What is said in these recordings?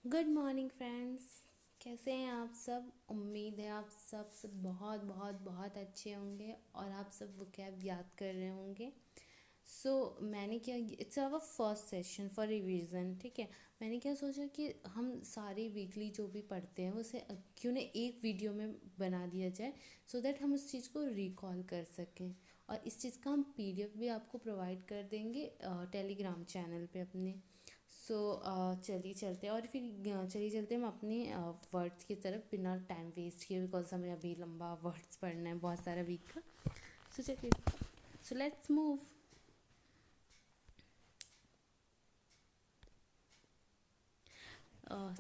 Good morning friends. कैसे हैं आप सब? उम्मीद है आप सब बहुत बहुत बहुत अच्छे होंगे और आप सब वोकैब याद कर रहे होंगे। मैंने क्या, it's our first session for revision, ठीक है। मैंने क्या सोचा कि हम सारे वीकली जो भी पढ़ते हैं उसे क्यों ना एक वीडियो में बना दिया जाए, सो दैट हम उस चीज़ को रिकॉल कर सकें। और इस चीज़ का हम पीडीएफ भी आपको प्रोवाइड कर देंगे टेलीग्राम चैनल पे अपने। चलिए चलते हैं, और फिर चलिए चलते हैं हम अपने वर्ड्स की तरफ बिना टाइम वेस्ट किए, बिकॉज हमें अभी लंबा वर्ड्स पढ़ना है बहुत सारा वीक का। चलिए, so let's move.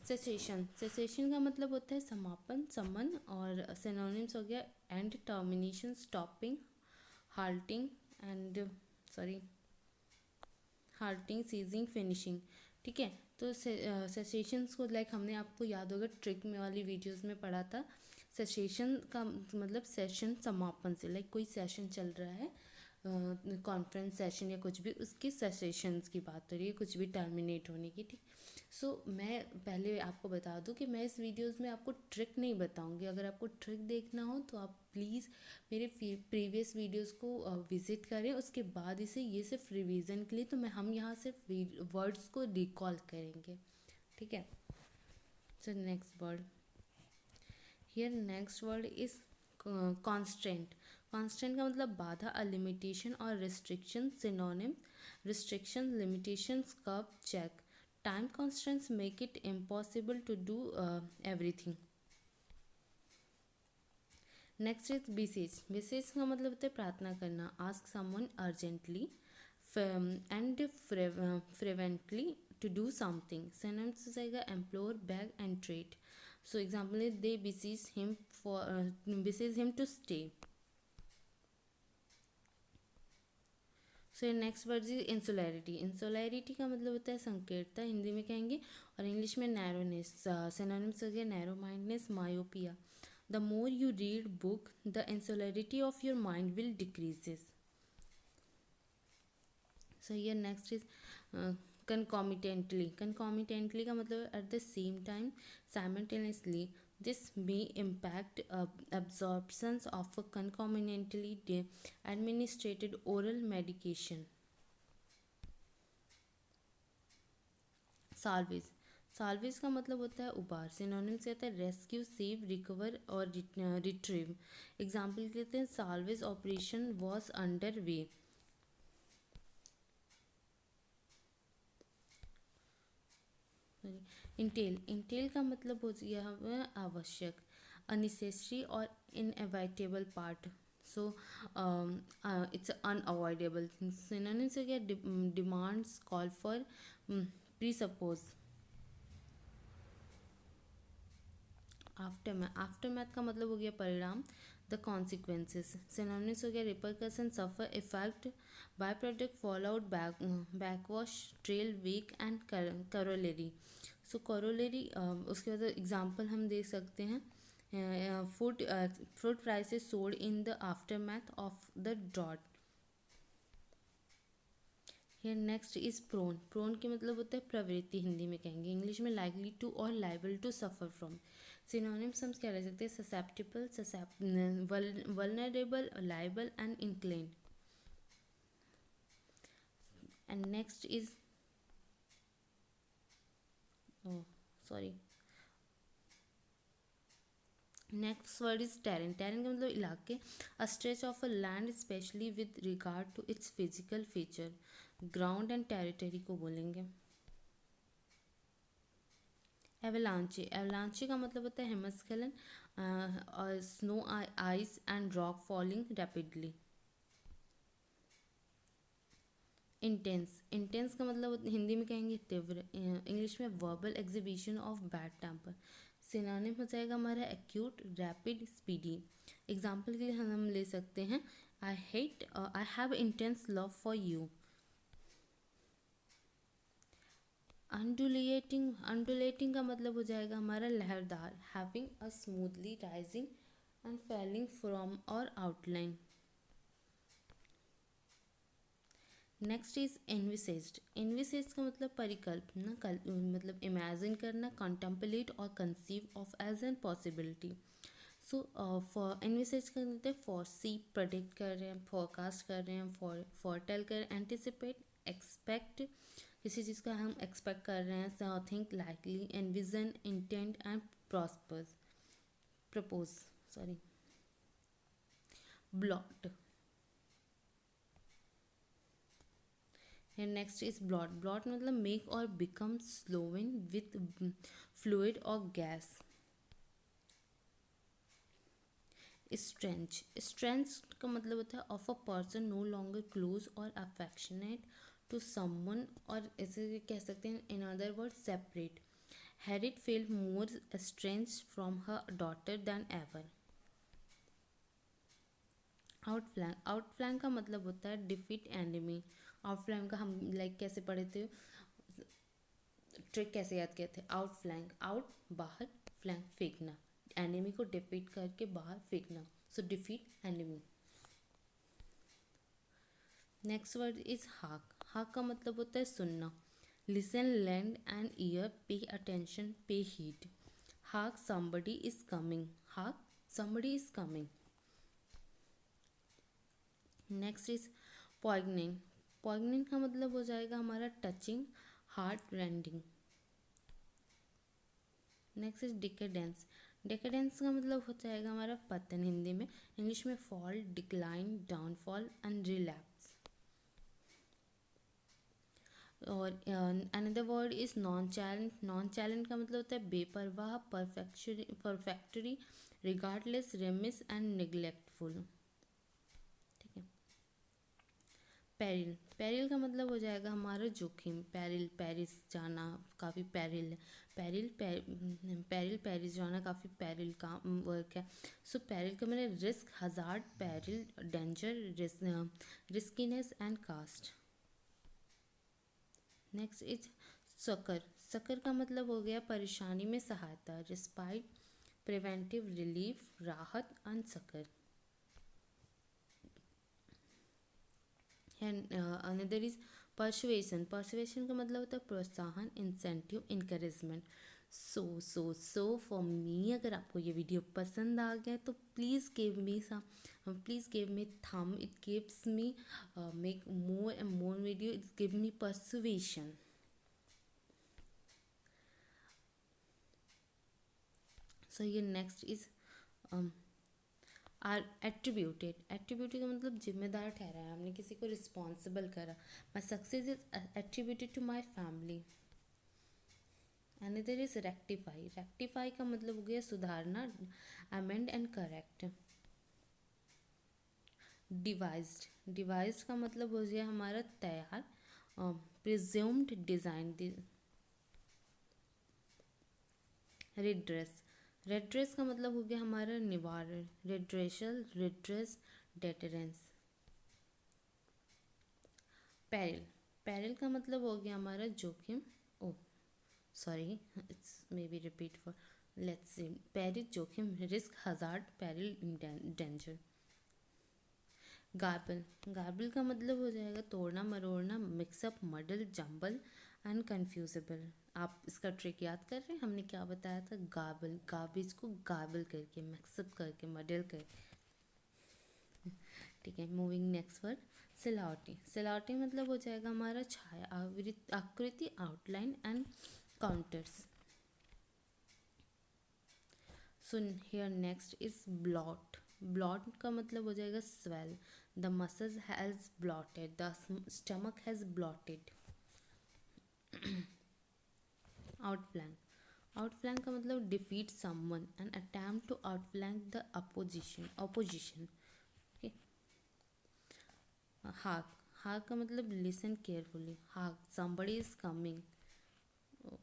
Cessation, cessation का मतलब होता है समापन, समन, और सिनोनिम्स हो गया end, termination, stopping, halting and sorry halting, ceasing, finishing, ठीक है। तो सेसेशंस को लाइक हमने आपको याद होगा ट्रिक में वाली वीडियोस में पढ़ा था। सेसेशन का मतलब सेशन समापन से, लाइक कोई सेशन चल रहा है, कॉन्फ्रेंस सेशन या कुछ भी, उसकी सेसेशंस की बात हो रही है, कुछ भी टर्मिनेट होने की, ठीक। मैं पहले आपको बता दूं कि मैं इस वीडियोस में आपको ट्रिक नहीं बताऊंगी। अगर आपको ट्रिक देखना हो तो आप प्लीज़ मेरे प्रीवियस वीडियोस को विज़िट करें, उसके बाद इसे ये सिर्फ रिवीजन के लिए, तो हम यहाँ सिर्फ वर्ड्स को रिकॉल करेंगे, ठीक है। सो next word, here next word is constant. Constant का मतलब बाधा, अ लिमिटेशन और restriction, synonym restriction, limitations, curb, check. Time constraints make it impossible to do everything. Next is beseech. Beseech का मतलब होता है प्रार्थना करना, ask someone urgently and fervently to do something. Synonyms हो जाएगा implore, beg and treat. So example is they beseech him for, beseech him to stay. So next word is insularity. Insularity का मतलब होता है संकीर्णता, हिंदी में कहेंगे, और इंग्लिश में नैरोनेस। सिनोनिम्स हो गया narrow mindness, myopia. The more you read book, the insularity of your mind will decreases. So here next is concomitantly. Concomitantly का मतलब at the same time, simultaneously. This may impact absorptions of a concomitantly administered oral medication. Salvage. Salvage का मतलब होता है उबार। Synonym से आता है रेस्क्यू, सेव, रिकवर और रिट्रीव। एग्जाम्पल कहते हैं salvage operation was under way. Intel, Intel का मतलब हो गया आवश्यक, अननेसेसरी और inevitable part. So it's unavoidable. Synonym से क्या, demands, call for, pre suppose. After math का मतलब हो गया परिणाम, द कॉन्सिक्वेंसेस। सिनोनिम्स हो गया repercussion, suffer, effect, by product, fallout, backwash, trail, wake and corollary. So corollary, उसके बाद एग्जाम्पल हम दे सकते हैं, fruit prices soared in the aftermath of the drought. Here next is prone. Prone के मतलब होता है प्रवृत्ति, हिंदी में कहेंगे, इंग्लिश में लाइकली टू और liable to suffer from. Synonyms हम क्या रह सकते हैं, susceptible, vulnerable, liable and incline. And next is sorry next word is terrain. Terrain का मतलब इलाके, a stretch of a land especially with regard to its physical feature. Ground and territory को बोलेंगे। एवलांचे, एवलांचे का मतलब होता है हिमस्खलन, और snow, ice and rock falling rapidly. Intense, intense का मतलब हिंदी में कहेंगे तीव्र, इंग्लिश में verbal exhibition of bad temper. Synonym हो जाएगा हमारा एक्यूट, रैपिड, स्पीडी। एग्जाम्पल के लिए हम ले सकते हैं, I have intense love for you. Undulating, undulating का मतलब हो जाएगा हमारा लहरदार, having a smoothly rising and falling from और outline. Next is envisaged. Envisage का मतलब परिकल्पना, मतलब इमेजिन करना, कंटेम्पलेट और conceive of as an possibility. So for envisage कर देते हैं फॉर सी, प्रेडिक्ट कर रहे हैं, फोरकास्ट कर रहे हैं, फॉरटेल कर, एंटिसिपेट, एक्सपेक्ट, किसी चीज़ का हम एक्सपेक्ट कर रहे हैं, think, likely, envision, intent and prospers, propose, sorry, bloat. Next is bloat. Bloat मतलब मेक और बिकम स्लोवन विथ फ्लूइड और गैस। स्ट्रेंच। स्ट्रेंच का मतलब होता है of a person no longer close और अफेक्शनेट टू समवन, और ऐसे कह सकते हैं in other word separate. Harriet feel more estranged from her daughter than ever. Outflank. Outflank का मतलब होता है डिफीट एनिमी। आउटफ्लैंक का हम कैसे पढ़े थे, ट्रिक कैसे याद किए थे, आउटफ्लैंक, आउट बाहर, फ्लैंक फेंकना, एनिमी को डिफीट करके बाहर फेंकना, so defeat enemy. Next word is hark. Hark का मतलब होता है सुनना। Listen, lend and ear, pay attention, pay heed. Hark somebody is coming. Hark somebody is coming. Next is poignant. Poignant का मतलब हो जाएगा हमारा touching, heart rending. Next is decadence. Decadence का मतलब हो जाएगा हमारा पतन हिंदी में, इंग्लिश में fall, decline, downfall and relapse. और another word is nonchalant. Nonchalant का मतलब होता है बेपरवाह, परफेक्टरी, रिगार्डलेस, रेमिस एंड निग्लेक्टफुल। ठीक है। पेरिल। पेरिल का मतलब हो जाएगा हमारा जोखिम। पेरिल, पेरिस जाना काफ़ी पेरिल है। पेरिल पेरिल पेरिस जाना काफ़ी पेरिल का वर्क है। सो पेरिल का मतलब risk, hazard, peril, danger, riskiness and cost. Next is succour. Succour का मतलब हो गया परेशानी में सहायता, रिस्पाइट, प्रिवेंटिव, रिलीफ, राहत, and succour. Another is persuasion. Persuasion का मतलब होता है प्रोत्साहन, incentive, encouragement. So for me, अगर आपको ये वीडियो पसंद आ गया तो please give me thumb, it gives me make more and more video, it give me persuasion. So ये next is are attributed. Attributed का मतलब जिम्मेदार ठहराया, हमने किसी को रिस्पॉन्सिबल करा। My success is attributed to my family. Another is rectify. Rectify का मतलब हो गया सुधारना, amend and correct. Devised. Devised का मतलब हो गया हमारा तैयार, प्रिज्यूम्ड, डिजाइन। रिड्रेस। रेड्रेस का मतलब हो गया हमारा निवारण, redressal, redress, deterrence. Peril. Peril का मतलब हो गया हमारा जोखिम, oh sorry, it's maybe repeat for, let's see, peril जोखिम, risk, hazard, peril, danger. Garble. Garble का मतलब हो जाएगा तोड़ना, मरोड़ना, mix up, muddle, jumble and confusable. आप इसका ट्रिक याद कर रहे हैं, हमने क्या बताया था, गार्बल, गार्बेज को गार्बल करके, मिक्सअप करके, मडल करके। ठीक है, moving next word, silhouette. Silhouette मतलब हो जाएगा हमारा छाया, आकृति, outline and contours. So here next is bloat. Bloat का मतलब हो जाएगा swell, the muscles has bloated, the stomach has bloated. Outflank. Outflank का मतलब defeat someone, an attempt to outflank the opposition. Okay. Hark. Hark का मतलब listen carefully, hark, somebody is coming,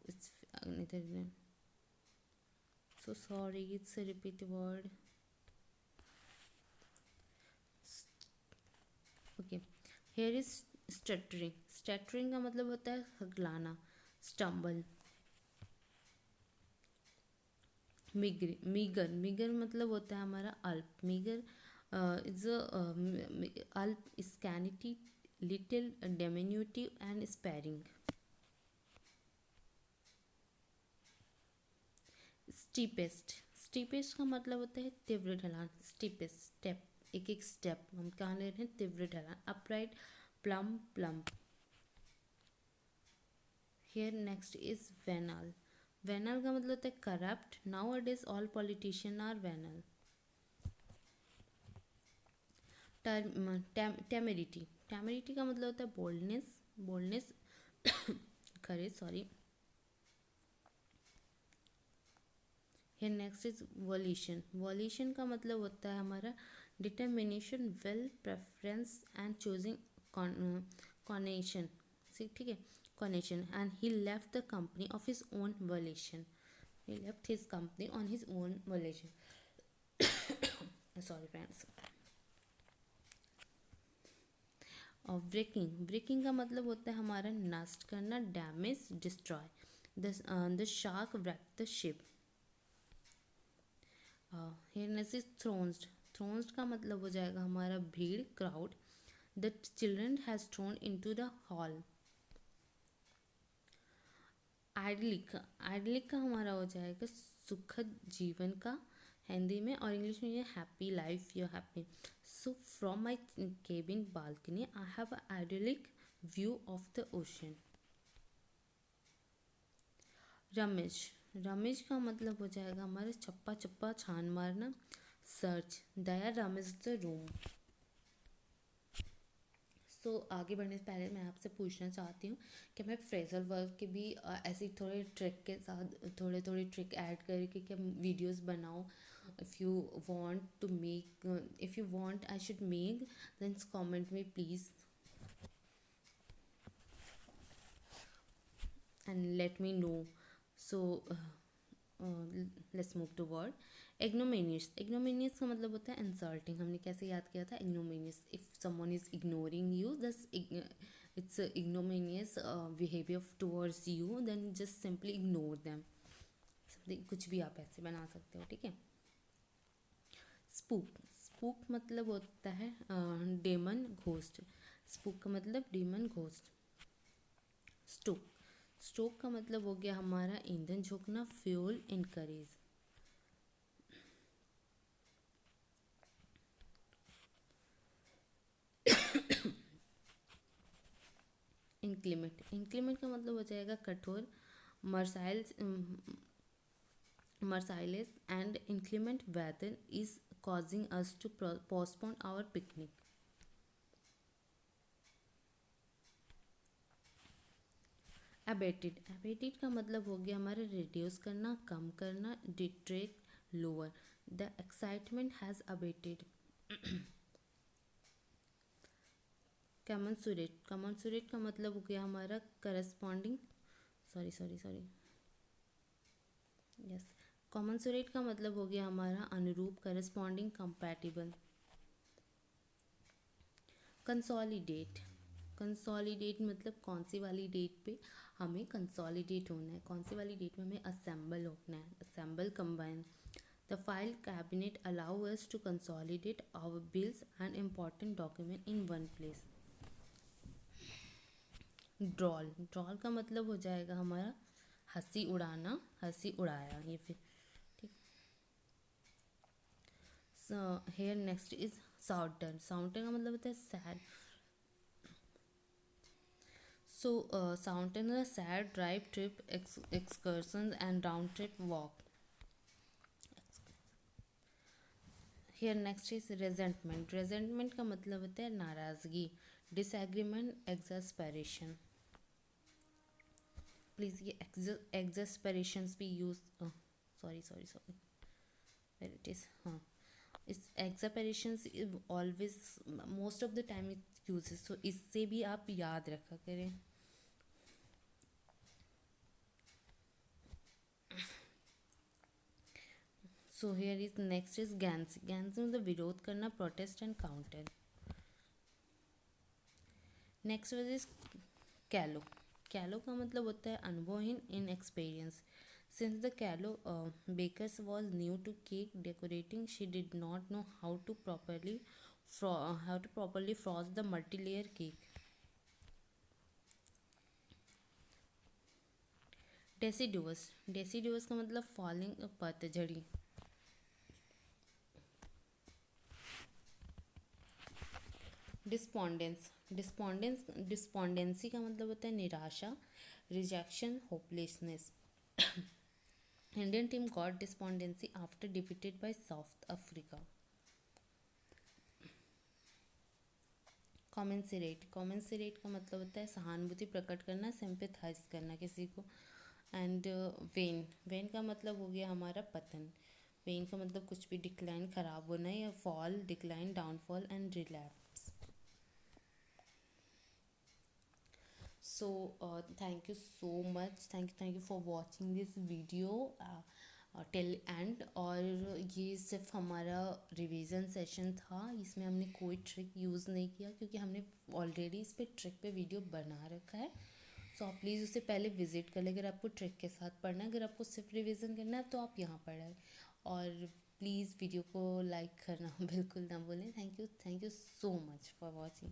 it's another, so sorry, it's a repeat word. Okay, here is stuttering. Stuttering का मतलब होता है हकलाना, stumble. Meagre. Meagre मतलब होता है हमारा अल्प। मीगर इज अल्प, स्कैनिटी, little, diminutive and sparing. Steepest, steepest का मतलब होता है तीव्र ढलान. स्टीपेस्ट स्टेप, एक एक स्टेप हम कहाँ ले रहे हैं, तीव्र ढलान. Upright, plum, plump. Here next is venal. Venal का मतलब होता है corrupt. Nowadays all politician are venal. Temerity, temerity का मतलब होता है boldness, boldness courage, sorry. Here next is volition. Volition का मतलब होता है हमारा determination, will, preference and choosing conation. ठीक है, conation. And he left the company of his own volition. He left his company on his own violation. Sorry friends. और breaking, breaking का मतलब होता है हमारा नष्ट करना, damage, destroy. The shark wrecked the ship. Here next is thronged. Thronged का मतलब हो जाएगा हमारा भीड़, crowd. The children has throng into the hall. Idyllic, idyllic का हमारा हो जाएगा सुखद जीवन का हिंदी में, और इंग्लिश में ये happy life, you happy. So from my cabin balcony I have a idyllic view of the ocean. Ransack, ransack का मतलब हो जाएगा हमारे चप्पा चप्पा छान मारना. Search, they ransack the room. So आगे बढ़ने से पहले मैं आपसे पूछना चाहती हूँ कि मैं फ्रेजल वर्क के भी ऐसी थोड़े ट्रिक के साथ थोड़े थोड़े ट्रिक ऐड करके क्या वीडियोस बनाऊँ. If you want to make, if you want I should make, then comment में please and let me know. So let's move to word. Ignominious, ignominious का मतलब होता है insulting. हमने कैसे याद किया था, ignominious. If someone is ignoring you, that's it's a ignominious behavior towards you, then just simply ignore them. कुछ भी आप ऐसे बना सकते हो, ठीक है. स्पूक, स्पूक मतलब होता है डेमन, घोस्ट. स्पूक का मतलब डेमन, घोस्ट. स्टोक, स्टोक का मतलब हो गया हमारा ईंधन झोंकना, फ्यूल, इनकरेज. इंक्लीमेंट, इंक्लीमेंट का मतलब हो जाएगा कठोर, merciless, merciless. And inclement weather is causing us to postpone our picnic. Abated, abated का मतलब हो गया हमारा रिड्यूस करना, कम करना, detract, lower. The excitement has abated. Commensurate, commensurate का मतलब हो गया हमारा corresponding, sorry sorry sorry, yes. Commensurate का मतलब हो गया हमारा अनुरूप, करस्पॉन्डिंग, कंपैटिबल. कंसोलिडेट, कंसोलिडेट मतलब कौन सी वाली डेट पे हमें कंसोलिडेट होना है, कौन सी वाली डेट में हमें असेंबल होना है, assemble, combine. The file cabinet allow us to consolidate our bills and important document in one place. Drawl, drawl का मतलब हो जाएगा हमारा हंसी उड़ाना, हंसी उड़ाया, ये फिर ठीक. Here next is saunter, saunter का मतलब होता है sad. So saunter is a sad drive, trip, excursion and round trip walk. Here next is resentment, resentment का मतलब होता है नाराज़गी, डिसएग्रीमेंट, एग्जस्पेरेशन. प्लीज़ ये एग्जस्पेरेशंस भी use, sorry sorry sorry, where it is, हाँ. इस exasperations always most of the time it uses, so इससे भी आप याद रखा करें. So here is next is gainsay, gainsay मतलब विरोध करना, protest and counter. Next word is callow, callow का मतलब होता है अनुभवहीन, inexperience. Since the callow bakers was new to cake decorating, she did not know how to properly frost the multi-layer cake. Deciduous का मतलब falling, पतझड़ी। Despondency का मतलब होता है निराशा, rejection, hopelessness. Indian team got despondency after defeated by South Africa. Commensurate का मतलब होता है सहानुभूति प्रकट करना, सिंपैथाइज करना किसी को। एंड वेन का मतलब हो गया हमारा पतन। वेन का मतलब कुछ भी डिक्लाइन, खराब होना, या fall, decline, downfall and relapse. So thank you so much, thank you for watching this video till end। और ये सिर्फ हमारा रिवीजन सेशन था, इसमें हमने कोई ट्रिक यूज़ नहीं किया क्योंकि हमने ऑलरेडी इस पे ट्रिक पे वीडियो बना रखा है। सो आप प्लीज़ उसे पहले विजिट कर लें अगर आपको ट्रिक के साथ पढ़ना है। अगर आपको सिर्फ रिवीजन करना है तो आप यहाँ पढ़ें। और प्लीज़ वीडियो को लाइक करना बिल्कुल ना भूलें। Thank you so much for watching.